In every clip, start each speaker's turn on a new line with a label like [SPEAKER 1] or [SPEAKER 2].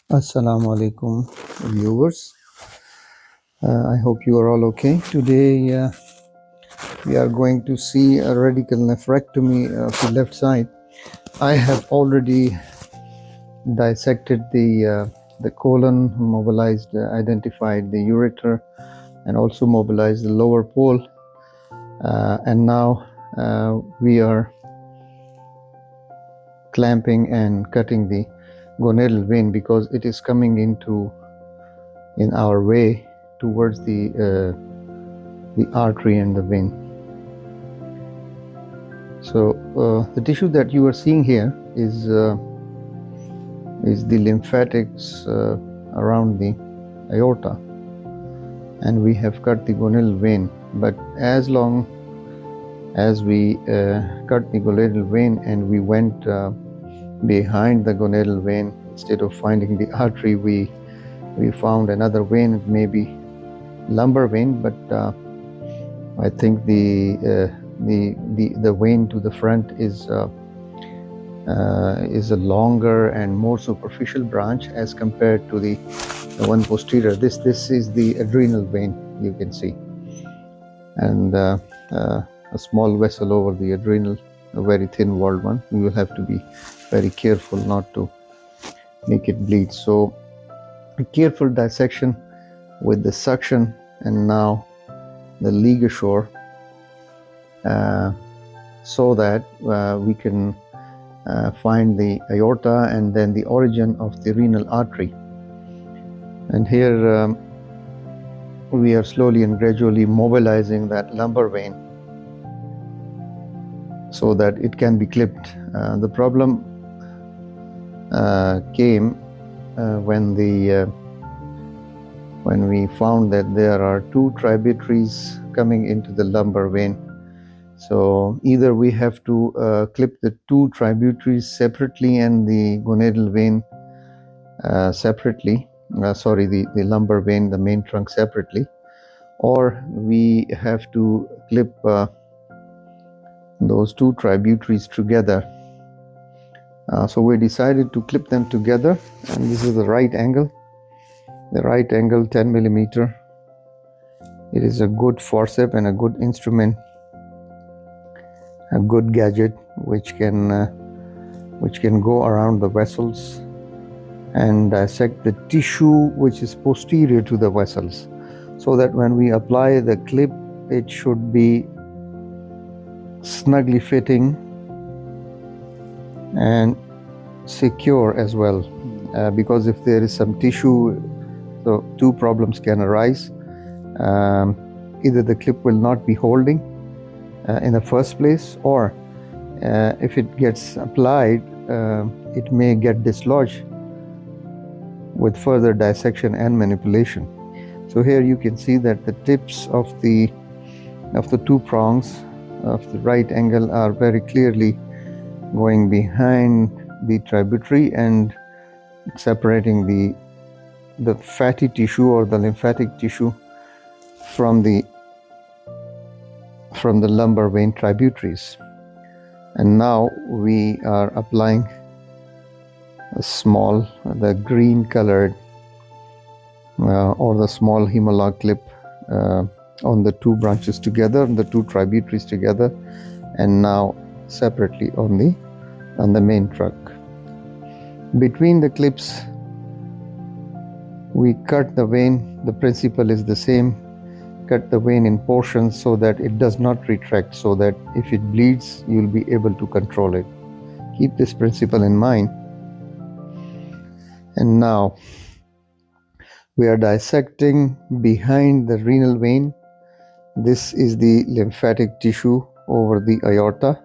[SPEAKER 1] Assalamu alaikum viewers. I hope you are all okay. Today we are going to see a radical nephrectomy of the left side. I have already dissected the colon, mobilized, identified the ureter, and also mobilized the lower pole. And now we are clamping and cutting the gonadal vein because it is coming in our way towards the artery and the vein. So the tissue that you are seeing here is the lymphatics around the aorta, and we have cut the gonadal vein. But as long as we cut the gonadal vein and we went behind the gonadal vein, instead of finding the artery, we found another vein. It may be lumbar vein, but I think the vein to the front is a longer and more superficial branch as compared to the one posterior. This is the adrenal vein, you can see, and a small vessel over the adrenal, a very thin walled one. You will have to be very careful not to make it bleed. So a careful dissection with the suction and now the ligature, so that we can find the aorta and then the origin of the renal artery. And here we are slowly and gradually mobilizing that lumbar vein so that it can be clipped. The problem came when we found that there are two tributaries coming into the lumbar vein. So either we have to clip the two tributaries separately and the gonadal vein separately, the lumbar vein, the main trunk separately, or we have to clip those two tributaries together. So we decided to clip them together, and this is the right angle. The right angle, 10 millimeter. It is a good forceps and a good instrument, a good gadget which can go around the vessels and dissect the tissue which is posterior to the vessels, so that when we apply the clip, it should be snugly fitting and secure as well, because if there is some tissue, so two problems can arise. Either the clip will not be holding in the first place, or if it gets applied, it may get dislodged with further dissection and manipulation. So here you can see that the tips of the two prongs of the right angle are very clearly going behind the tributary and separating the fatty tissue or the lymphatic tissue from the lumbar vein tributaries. And now we are applying the green colored or the small Hemolog clip on the two branches together, the two tributaries together, and now separately on the main trunk. Between the clips, we cut the vein. The principle is the same. Cut the vein in portions so that it does not retract, so that if it bleeds, you'll be able to control it. Keep this principle in mind. And now we are dissecting behind the renal vein. This is the lymphatic tissue over the aorta.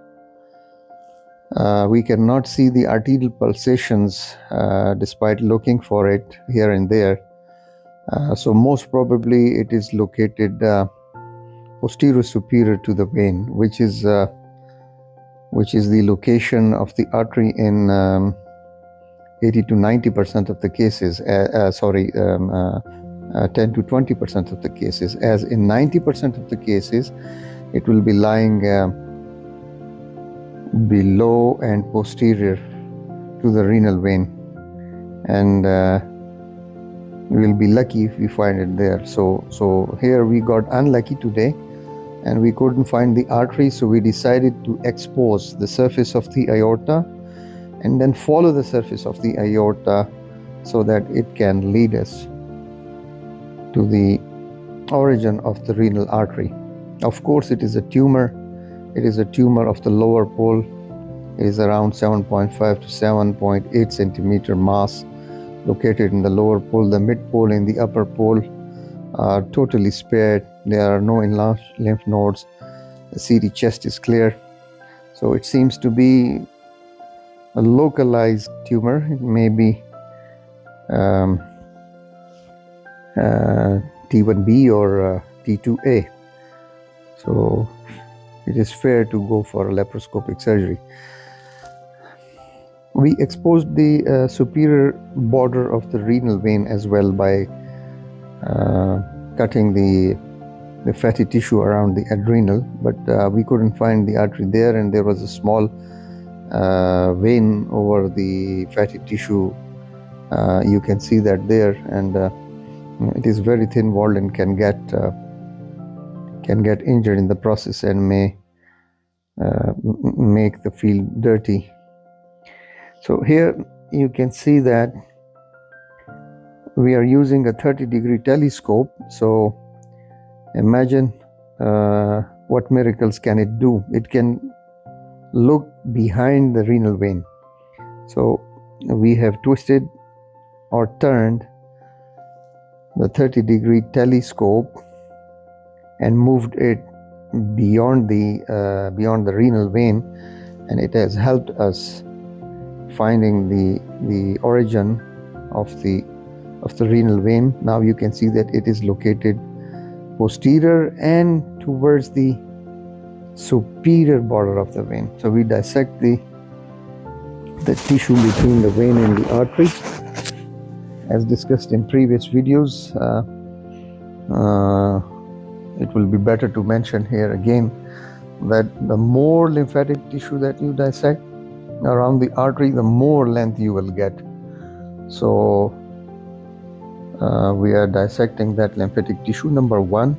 [SPEAKER 1] We cannot see the arterial pulsations despite looking for it here and there. So most probably it is located posterior superior to the vein, which is the location of the artery in 80 to 90% of the cases. 10 to 20% of the cases. As in 90% of the cases, it will be lying below and posterior to the renal vein, and we'll be lucky if we find it there. So here we got unlucky today, and we couldn't find the artery, so we decided to expose the surface of the aorta and then follow the surface of the aorta so that it can lead us to the origin of the renal artery. Of course, it is a tumor. It is a tumor of the lower pole. It is around 7.5 to 7.8 centimeter mass, located in the lower pole. The mid pole and the upper pole are totally spared. There are no enlarged lymph nodes. The CT chest is clear. So it seems to be a localized tumor. It may be T1B or T2A. So it is fair to go for a laparoscopic surgery. We exposed the superior border of the renal vein as well by cutting the fatty tissue around the adrenal, but we couldn't find the artery there, and there was a small vein over the fatty tissue. You can see that there, and it is very thin walled and can get injured in the process and may make the field dirty. So here you can see that we are using a 30-degree telescope. So imagine what miracles can it do. It can look behind the renal vein. So we have twisted or turned the 30-degree telescope and moved it beyond the renal vein, and it has helped us finding the origin of the renal vein. Now you can see that it is located posterior and towards the superior border of the vein. So we dissect the tissue between the vein and the artery. As discussed in previous videos, it will be better to mention here again that the more lymphatic tissue that you dissect around the artery, the more length you will get. So we are dissecting that lymphatic tissue, number one,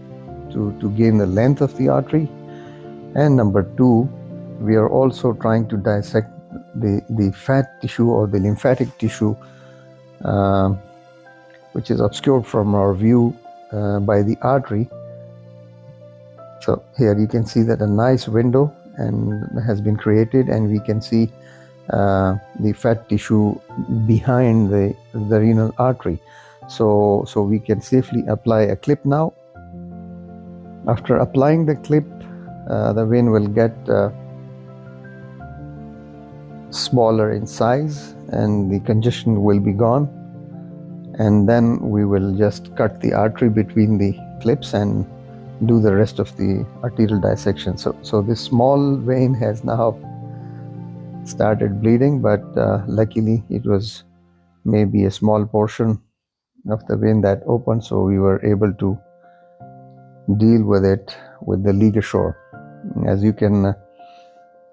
[SPEAKER 1] to gain the length of the artery, and number two, we are also trying to dissect the fat tissue or the lymphatic tissue, which is obscured from our view by the artery. So here you can see that a nice window has been created, and we can see the fat tissue behind the renal artery. So we can safely apply a clip now. After applying the clip, the vein will get smaller in size and the congestion will be gone, and then we will just cut the artery between the clips and do the rest of the arterial dissection. So this small vein has now started bleeding, but luckily it was maybe a small portion of the vein that opened, so we were able to deal with it with the ligashore.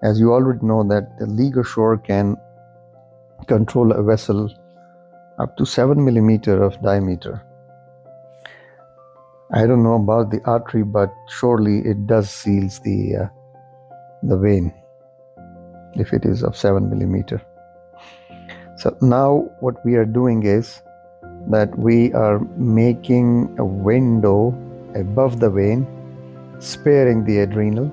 [SPEAKER 1] As you already know that the ligashore can control a vessel up to 7 millimeter of diameter. I don't know about the artery, but surely it does seals the vein if it is of 7 millimeter. So now what we are doing is that we are making a window above the vein, sparing the adrenal,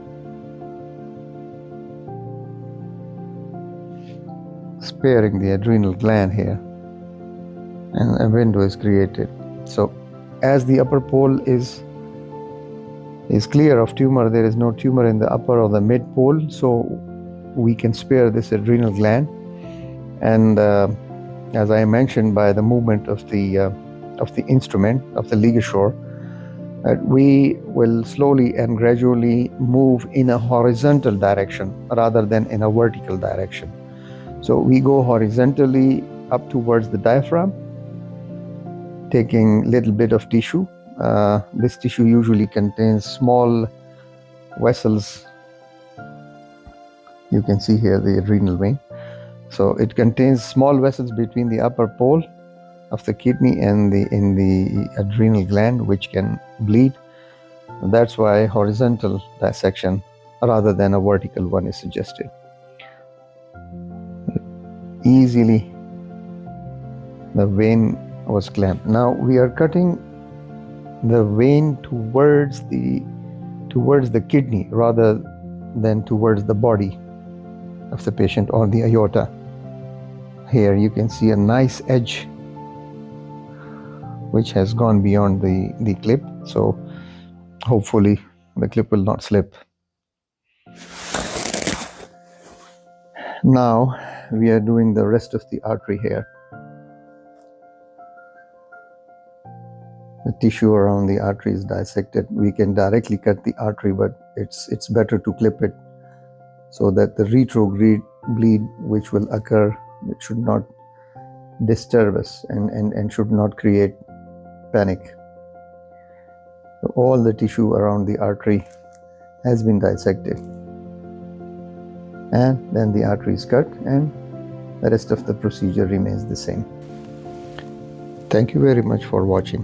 [SPEAKER 1] sparing the adrenal gland here, and a window is created. So as the upper pole is clear of tumor, there is no tumor in the upper or the mid pole, so we can spare this adrenal gland. And as I mentioned, by the movement of the instrument, of the ligashore, that we will slowly and gradually move in a horizontal direction rather than in a vertical direction. So we go horizontally up towards the diaphragm, taking little bit of tissue. This tissue usually contains small vessels. You can see here the adrenal vein. So it contains small vessels between the upper pole of the kidney and in the adrenal gland, which can bleed. That's why horizontal dissection rather than a vertical one is suggested. Easily the vein was clamped. Now we are cutting the vein towards the kidney rather than towards the body of the patient or the aorta. Here you can see a nice edge which has gone beyond the clip, so hopefully the clip will not slip. Now we are doing the rest of the artery here. The tissue around the artery is dissected. We can directly cut the artery, but it's better to clip it so that the retrograde bleed which will occur, it should not disturb us and should not create panic. So all the tissue around the artery has been dissected, and then the artery is cut and the rest of the procedure remains the same. Thank you very much for watching.